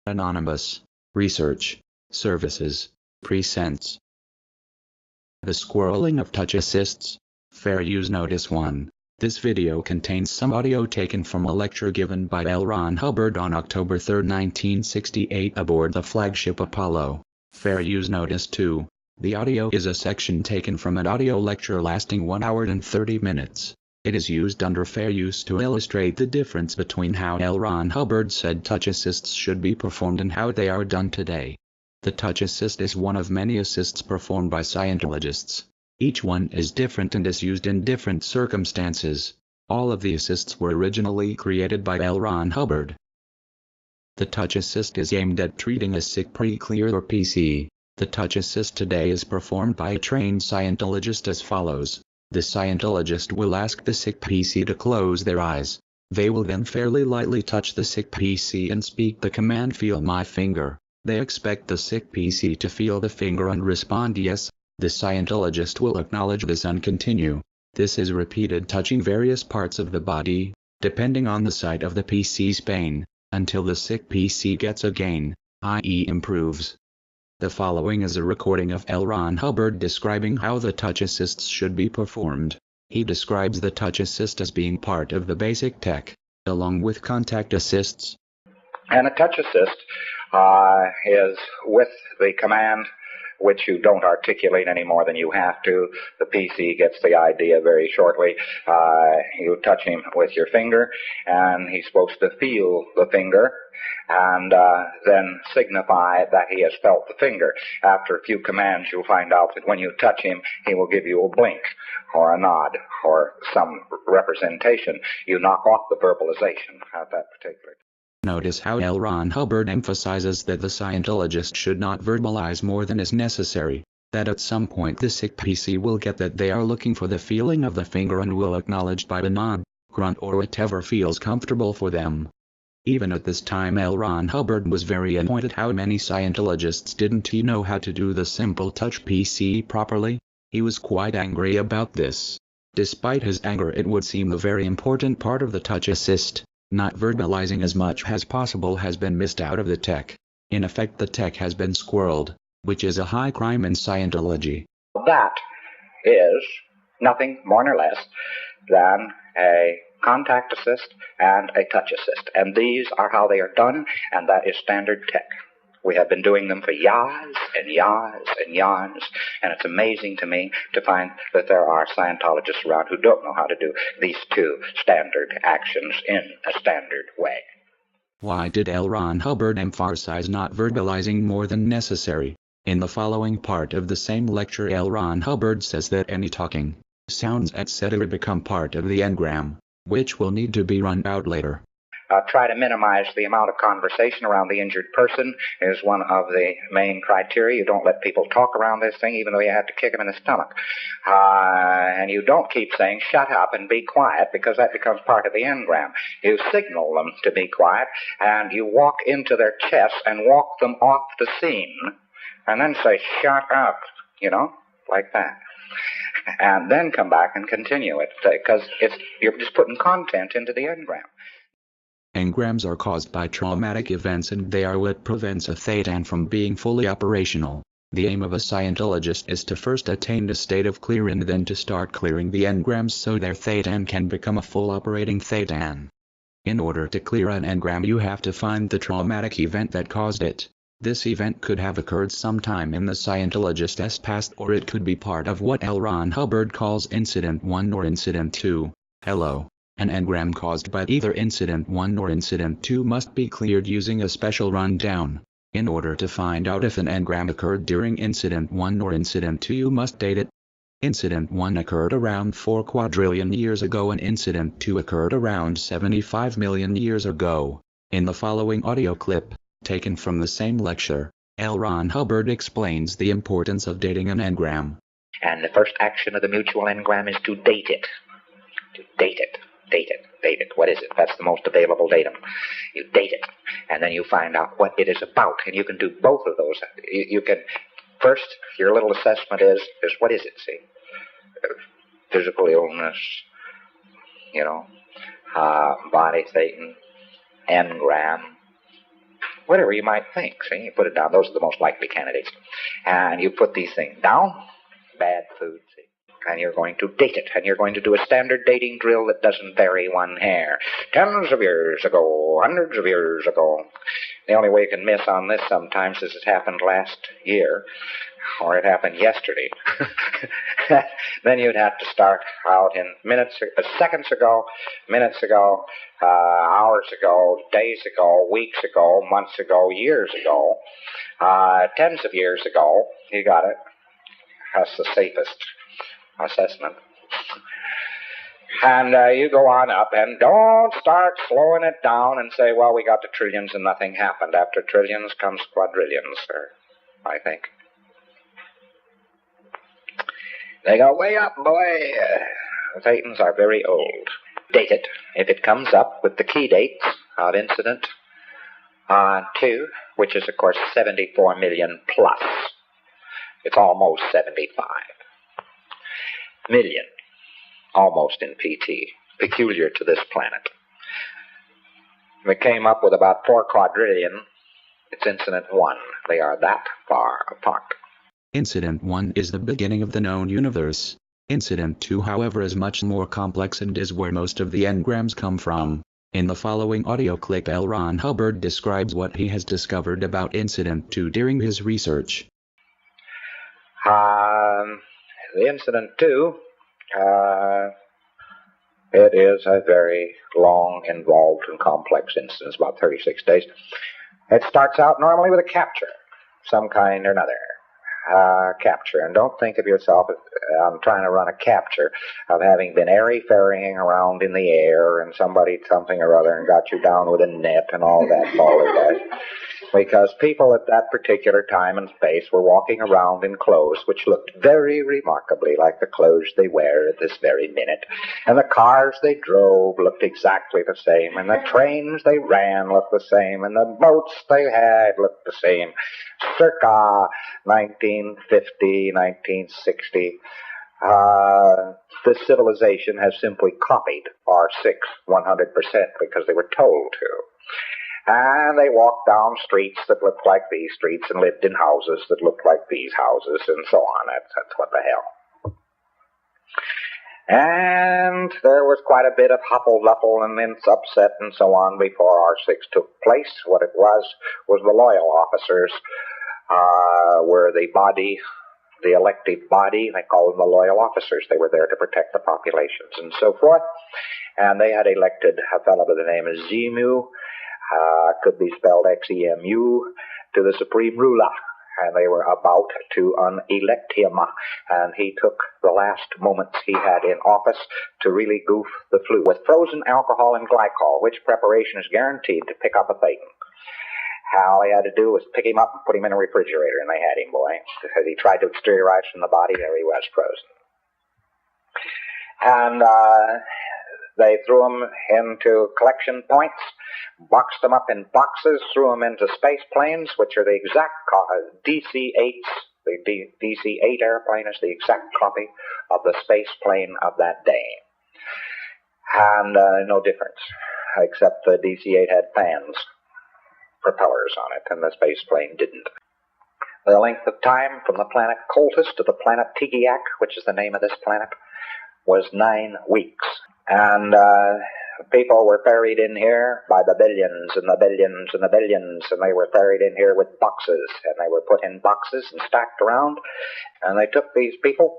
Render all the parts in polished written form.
Anonymous. Research. Services. Presents. The Squirreling of Touch Assists. Fair Use Notice 1. This video contains some audio taken from a lecture given by L. Ron Hubbard on October 3, 1968 aboard the flagship Apollo. Fair Use Notice 2. The audio is a section taken from an audio lecture lasting 1 hour and 30 minutes. It is used under fair use to illustrate the difference between how L. Ron Hubbard said touch assists should be performed and how they are done today. The touch assist is one of many assists performed by Scientologists. Each one is different and is used in different circumstances. All of the assists were originally created by L. Ron Hubbard. The touch assist is aimed at treating a sick pre-clear or PC. The touch assist today is performed by a trained Scientologist as follows. The Scientologist will ask the sick PC to close their eyes. They will then fairly lightly touch the sick PC and speak the command "feel my finger." They expect the sick PC to feel the finger and respond yes. The Scientologist will acknowledge this and continue. This is repeated touching various parts of the body, depending on the site of the PC's pain, until the sick PC gets a gain, i.e. improves. The following is a recording of L. Ron Hubbard describing how the touch assists should be performed. He describes the touch assist as being part of the basic tech, along with contact assists. And a touch assist is with the command, which you don't articulate any more than you have to. The PC gets the idea very shortly. You touch him with your finger, and he's supposed to feel the finger, and then signify that he has felt the finger. After a few commands, you'll find out that when you touch him, he will give you a blink, or a nod, or some representation. You knock off the verbalization at that particular time. Notice how L. Ron Hubbard emphasizes that the Scientologist should not verbalize more than is necessary, that at some point the sick PC will get that they are looking for the feeling of the finger and will acknowledge by a nod, grunt or whatever feels comfortable for them. Even at this time L. Ron Hubbard was very annoyed at how many Scientologists didn't know how to do the simple touch PC properly. He was quite angry about this. Despite his anger, it would seem a very important part of the touch assist. Not verbalizing as much as possible has been missed out of the tech. In effect, the tech has been squirreled, which is a high crime in Scientology. That is nothing more nor less than a contact assist and a touch assist. And these are how they are done, and that is standard tech. We have been doing them for years and years and years, and it's amazing to me to find that there are Scientologists around who don't know how to do these two standard actions in a standard way. Why did L. Ron Hubbard emphasize not verbalizing more than necessary? In the following part of the same lecture, L. Ron Hubbard says that any talking, sounds, etc. become part of the engram, which will need to be run out later. Try to minimize the amount of conversation around the injured person is one of the main criteria. You don't let people talk around this thing, even though you have to kick them in the stomach. And you don't keep saying, shut up and be quiet, because that becomes part of the engram. You signal them to be quiet, and you walk into their chest and walk them off the scene, and then say, shut up, like that. And then come back and continue it, because you're just putting content into the engram. Engrams are caused by traumatic events, and they are what prevents a thetan from being fully operational. The aim of a Scientologist is to first attain a state of clear and then to start clearing the engrams so their thetan can become a full operating thetan. In order to clear an engram, you have to find the traumatic event that caused it. This event could have occurred sometime in the Scientologist's past, or it could be part of what L. Ron Hubbard calls Incident 1 or Incident 2. Hello. An engram caused by either Incident 1 or Incident 2 must be cleared using a special rundown. In order to find out if an engram occurred during Incident 1 or Incident 2, you must date it. Incident 1 occurred around 4 quadrillion years ago and Incident 2 occurred around 75 million years ago. In the following audio clip, taken from the same lecture, L. Ron Hubbard explains the importance of dating an engram. And the first action of the mutual engram is to date it. To date it. Date it. What is it? That's the most available datum. You date it, and then you find out what it is about, and you can do both of those. You can, first, your little assessment is what is it, see? Physical illness, body Satan, engram, whatever you might think. See, you put it down. Those are the most likely candidates. And you put these things down. Bad food, see. And you're going to date it. And you're going to do a standard dating drill that doesn't vary one hair. Tens of years ago, hundreds of years ago. The only way you can miss on this sometimes is it happened last year. Or it happened yesterday. Then you'd have to start out in seconds ago, minutes ago, hours ago, days ago, weeks ago, months ago, years ago, tens of years ago. You got it. That's the safest assessment. And you go on up, and don't start slowing it down and say, well, we got to trillions and nothing happened. After trillions comes quadrillions, sir, I think. They go way up, boy. The Thetans are very old. Date it. If it comes up with the key dates of incident 2, which is, of course, 74 million plus. It's almost 75 million, almost in PT, peculiar to this planet. If it came up with about 4 quadrillion, it's incident 1. They are that far apart. Incident 1 is the beginning of the known universe. Incident 2, however, is much more complex and is where most of the engrams come from. In the following audio clip, L. Ron Hubbard describes what he has discovered about Incident 2 during his research. The Incident 2, it is a very long, involved, and complex incident. It's about 36 days. It starts out normally with a capture, some kind or another. Capture. And don't think of yourself as I'm trying to run a capture of having been airy-fairying around in the air and somebody something or other and got you down with a net and all that balderdash. Because people at that particular time and space were walking around in clothes which looked very remarkably like the clothes they wear at this very minute. And the cars they drove looked exactly the same, and the trains they ran looked the same, and the boats they had looked the same. Circa 1950, 1960, this civilization has simply copied our 6 100% because they were told to. And they walked down streets that looked like these streets and lived in houses that looked like these houses and so on. That's what the hell. And there was quite a bit of huffle-luffle and then upset and so on before R6 took place. What it was the loyal officers were the body, the elective body. They called them the loyal officers. They were there to protect the populations and so forth. And they had elected a fellow by the name of Xemu, could be spelled Xemu, to the supreme ruler. And they were about to unelect him, and he took the last moments he had in office to really goof the flu with frozen alcohol and glycol, which preparation is guaranteed to pick up a Thetan. All he had to do was pick him up and put him in a refrigerator, and they had him, boy. Because he tried to exteriorize from the body, there he was, frozen. And they threw him into collection points, boxed them up in boxes, threw them into space planes, which are the exact DC-8s. The DC-8 airplane is the exact copy of the space plane of that day. And no difference, except the DC-8 had fans, propellers on it, and the space plane didn't. The length of time from the planet Coltis to the planet Tigiak, which is the name of this planet, was 9 weeks. And people were ferried in here by the billions and the billions and the billions, and they were ferried in here with boxes, and they were put in boxes and stacked around, and they took these people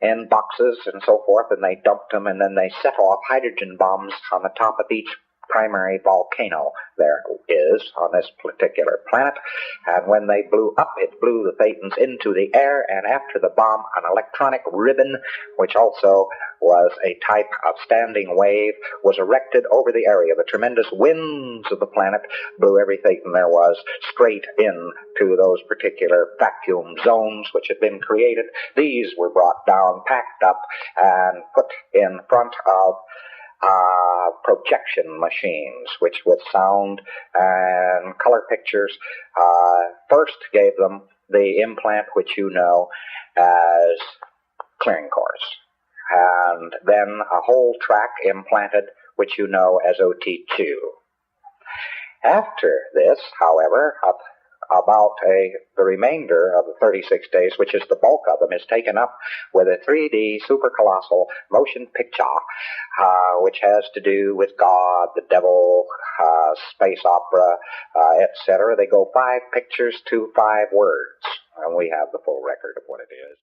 in boxes and so forth, and they dumped them, and then they set off hydrogen bombs on the top of each primary volcano there is on this particular planet. And when they blew up, it blew the Thetans into the air, and after the bomb, an electronic ribbon, which also was a type of standing wave, was erected over the area. The tremendous winds of the planet blew every Thetan there was straight into those particular vacuum zones which had been created. These were brought down, packed up, and put in front of projection machines, which with sound and color pictures first gave them the implant which you know as clearing course, and then a whole track implanted which you know as OT2. After this, however, about the remainder of the 36 days, which is the bulk of them, is taken up with a 3D supercolossal motion picture, which has to do with God, the devil, space opera, etc. They go 5 pictures to 5 words, and we have the full record of what it is.